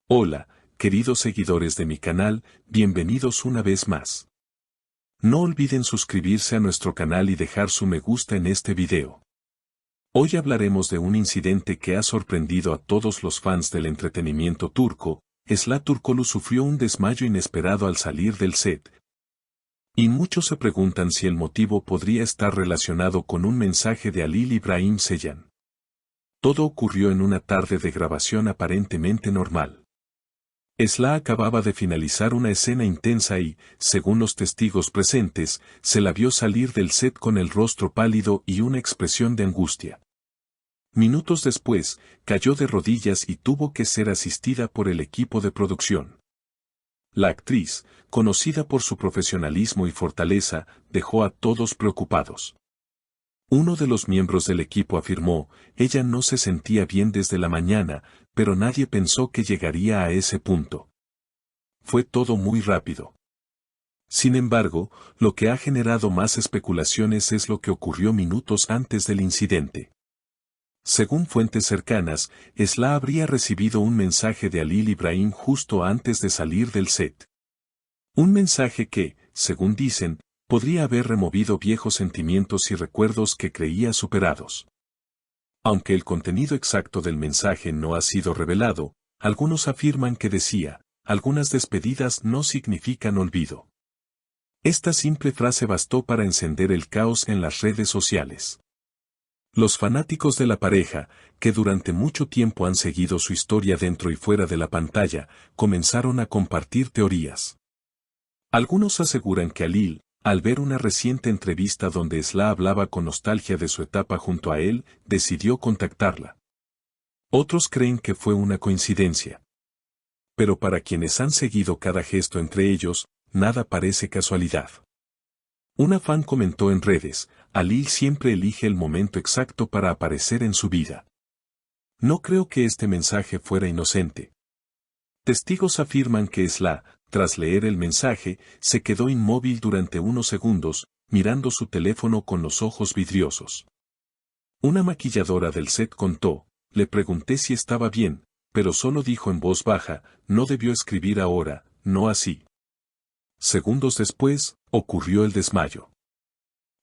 Hola, queridos seguidores de mi canal, bienvenidos una vez más. No olviden suscribirse a nuestro canal y dejar su me gusta en este video. Hoy hablaremos de un incidente que ha sorprendido a todos los fans del entretenimiento turco. Sıla Türkoğlu sufrió un desmayo inesperado al salir del set. Y muchos se preguntan si el motivo podría estar relacionado con un mensaje de Halil İbrahim Ceylan. Todo ocurrió en una tarde de grabación aparentemente normal. Sıla acababa de finalizar una escena intensa y, según los testigos presentes, se la vio salir del set con el rostro pálido y una expresión de angustia. Minutos después, cayó de rodillas y tuvo que ser asistida por el equipo de producción. La actriz, conocida por su profesionalismo y fortaleza, dejó a todos preocupados. Uno de los miembros del equipo afirmó, ella no se sentía bien desde la mañana, pero nadie pensó que llegaría a ese punto. Fue todo muy rápido. Sin embargo, lo que ha generado más especulaciones es lo que ocurrió minutos antes del incidente. Según fuentes cercanas, Sıla habría recibido un mensaje de Halil İbrahim justo antes de salir del set. Un mensaje que, según dicen, podría haber removido viejos sentimientos y recuerdos que creía superados. Aunque el contenido exacto del mensaje no ha sido revelado, algunos afirman que decía, algunas despedidas no significan olvido. Esta simple frase bastó para encender el caos en las redes sociales. Los fanáticos de la pareja, que durante mucho tiempo han seguido su historia dentro y fuera de la pantalla, comenzaron a compartir teorías. Algunos aseguran que Halil, al ver una reciente entrevista donde Sıla hablaba con nostalgia de su etapa junto a él, decidió contactarla. Otros creen que fue una coincidencia. Pero para quienes han seguido cada gesto entre ellos, nada parece casualidad. Una fan comentó en redes, Halil siempre elige el momento exacto para aparecer en su vida. No creo que este mensaje fuera inocente. Testigos afirman que Sıla, tras leer el mensaje, se quedó inmóvil durante unos segundos, mirando su teléfono con los ojos vidriosos. Una maquilladora del set contó, le pregunté si estaba bien, pero solo dijo en voz baja, no debió escribir ahora, no así. Segundos después, ocurrió el desmayo.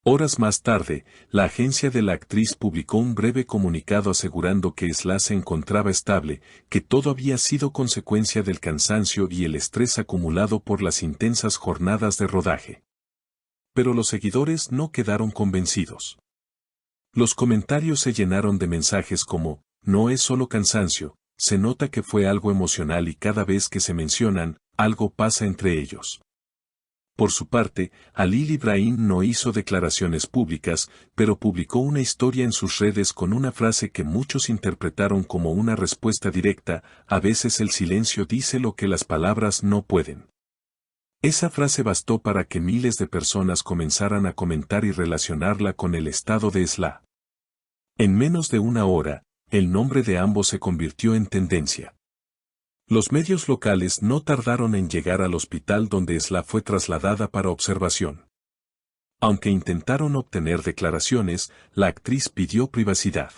Horas más tarde, la agencia de la actriz publicó un breve comunicado asegurando que Sıla se encontraba estable, que todo había sido consecuencia del cansancio y el estrés acumulado por las intensas jornadas de rodaje. Pero los seguidores no quedaron convencidos. Los comentarios se llenaron de mensajes como, no es solo cansancio, se nota que fue algo emocional y cada vez que se mencionan, algo pasa entre ellos. Por su parte, Halil İbrahim no hizo declaraciones públicas, pero publicó una historia en sus redes con una frase que muchos interpretaron como una respuesta directa, a veces el silencio dice lo que las palabras no pueden. Esa frase bastó para que miles de personas comenzaran a comentar y relacionarla con el estado de Sıla. En menos de una hora, el nombre de ambos se convirtió en tendencia. Los medios locales no tardaron en llegar al hospital donde Sıla fue trasladada para observación. Aunque intentaron obtener declaraciones, la actriz pidió privacidad.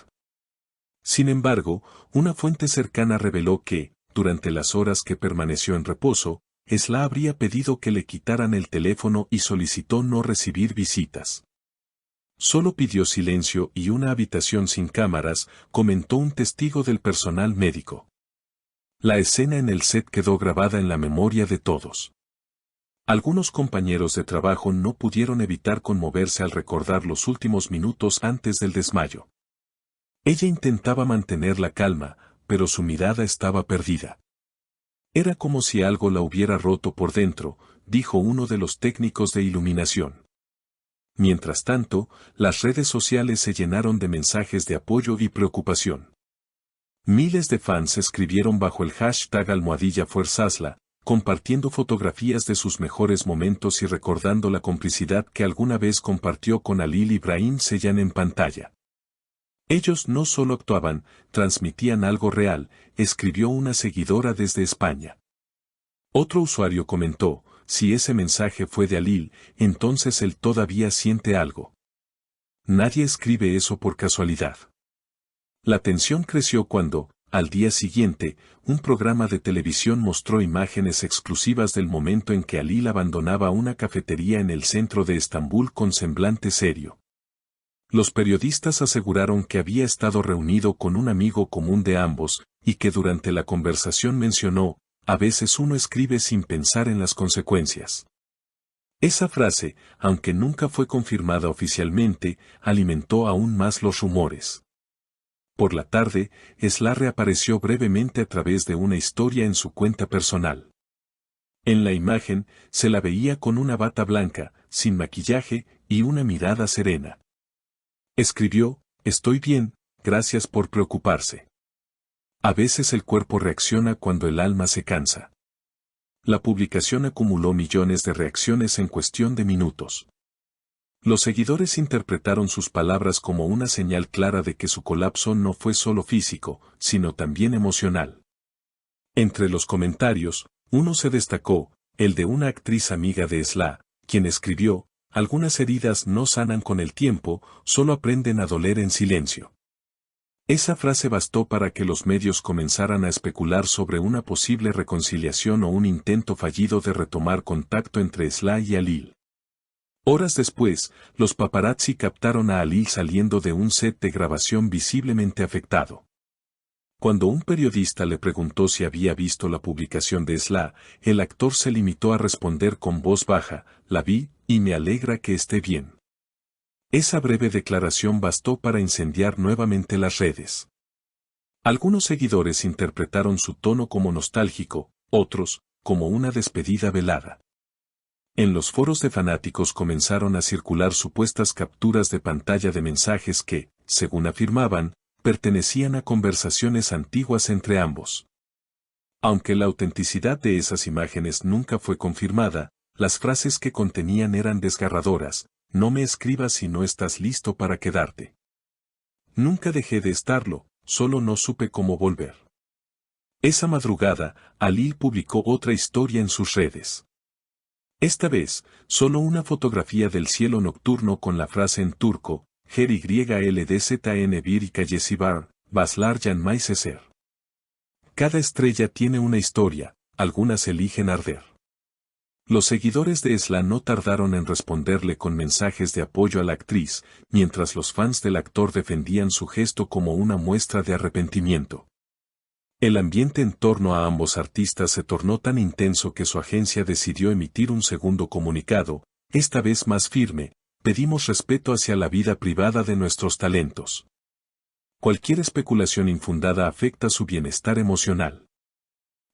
Sin embargo, una fuente cercana reveló que, durante las horas que permaneció en reposo, Sıla habría pedido que le quitaran el teléfono y solicitó no recibir visitas. Solo pidió silencio y una habitación sin cámaras, comentó un testigo del personal médico. La escena en el set quedó grabada en la memoria de todos. Algunos compañeros de trabajo no pudieron evitar conmoverse al recordar los últimos minutos antes del desmayo. Ella intentaba mantener la calma, pero su mirada estaba perdida. Era como si algo la hubiera roto por dentro, dijo uno de los técnicos de iluminación. Mientras tanto, las redes sociales se llenaron de mensajes de apoyo y preocupación. Miles de fans escribieron bajo el hashtag #FuerzasLa, compartiendo fotografías de sus mejores momentos y recordando la complicidad que alguna vez compartió con Halil İbrahim Ceylan en pantalla. Ellos no solo actuaban, transmitían algo real, escribió una seguidora desde España. Otro usuario comentó, si ese mensaje fue de Halil, entonces él todavía siente algo. Nadie escribe eso por casualidad. La tensión creció cuando, al día siguiente, un programa de televisión mostró imágenes exclusivas del momento en que Halil abandonaba una cafetería en el centro de Estambul con semblante serio. Los periodistas aseguraron que había estado reunido con un amigo común de ambos, y que durante la conversación mencionó, a veces uno escribe sin pensar en las consecuencias. Esa frase, aunque nunca fue confirmada oficialmente, alimentó aún más los rumores. Por la tarde, Esla reapareció brevemente a través de una historia en su cuenta personal. En la imagen, se la veía con una bata blanca, sin maquillaje, y una mirada serena. Escribió, «Estoy bien, gracias por preocuparse». A veces el cuerpo reacciona cuando el alma se cansa. La publicación acumuló millones de reacciones en cuestión de minutos. Los seguidores interpretaron sus palabras como una señal clara de que su colapso no fue solo físico, sino también emocional. Entre los comentarios, uno se destacó, el de una actriz amiga de Esla, quien escribió, «Algunas heridas no sanan con el tiempo, solo aprenden a doler en silencio». Esa frase bastó para que los medios comenzaran a especular sobre una posible reconciliación o un intento fallido de retomar contacto entre Esla y Halil. Horas después, los paparazzi captaron a Halil saliendo de un set de grabación visiblemente afectado. Cuando un periodista le preguntó si había visto la publicación de Esla, el actor se limitó a responder con voz baja, «La vi, y me alegra que esté bien». Esa breve declaración bastó para incendiar nuevamente las redes. Algunos seguidores interpretaron su tono como nostálgico, otros, como una despedida velada. En los foros de fanáticos comenzaron a circular supuestas capturas de pantalla de mensajes que, según afirmaban, pertenecían a conversaciones antiguas entre ambos. Aunque la autenticidad de esas imágenes nunca fue confirmada, las frases que contenían eran desgarradoras. «No me escribas si no estás listo para quedarte». Nunca dejé de estarlo, solo no supe cómo volver. Esa madrugada, Halil publicó otra historia en sus redes. Esta vez, solo una fotografía del cielo nocturno con la frase en turco, «GYLDZN bir kayesibar, baslar yanmay seser». Cada estrella tiene una historia, algunas eligen arder. Los seguidores de Esla no tardaron en responderle con mensajes de apoyo a la actriz, mientras los fans del actor defendían su gesto como una muestra de arrepentimiento. El ambiente en torno a ambos artistas se tornó tan intenso que su agencia decidió emitir un segundo comunicado, esta vez más firme: «Pedimos respeto hacia la vida privada de nuestros talentos. Cualquier especulación infundada afecta su bienestar emocional».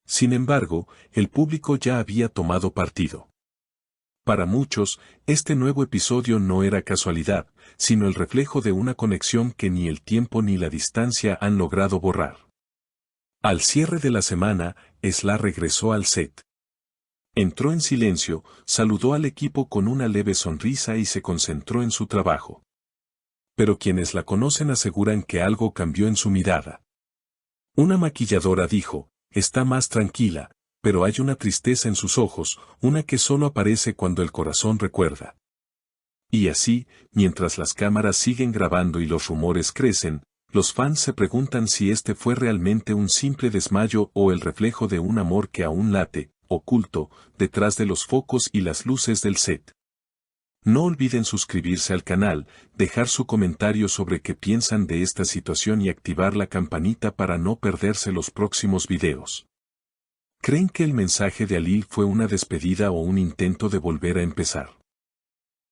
Sin embargo, el público ya había tomado partido. Para muchos, este nuevo episodio no era casualidad, sino el reflejo de una conexión que ni el tiempo ni la distancia han logrado borrar. Al cierre de la semana, Esla regresó al set. Entró en silencio, saludó al equipo con una leve sonrisa y se concentró en su trabajo. Pero quienes la conocen aseguran que algo cambió en su mirada. Una maquilladora dijo: «Está más tranquila, pero hay una tristeza en sus ojos, una que solo aparece cuando el corazón recuerda». Y así, mientras las cámaras siguen grabando y los rumores crecen, los fans se preguntan si este fue realmente un simple desmayo o el reflejo de un amor que aún late, oculto, detrás de los focos y las luces del set. No olviden suscribirse al canal, dejar su comentario sobre qué piensan de esta situación y activar la campanita para no perderse los próximos videos. ¿Creen que el mensaje de Halil fue una despedida o un intento de volver a empezar?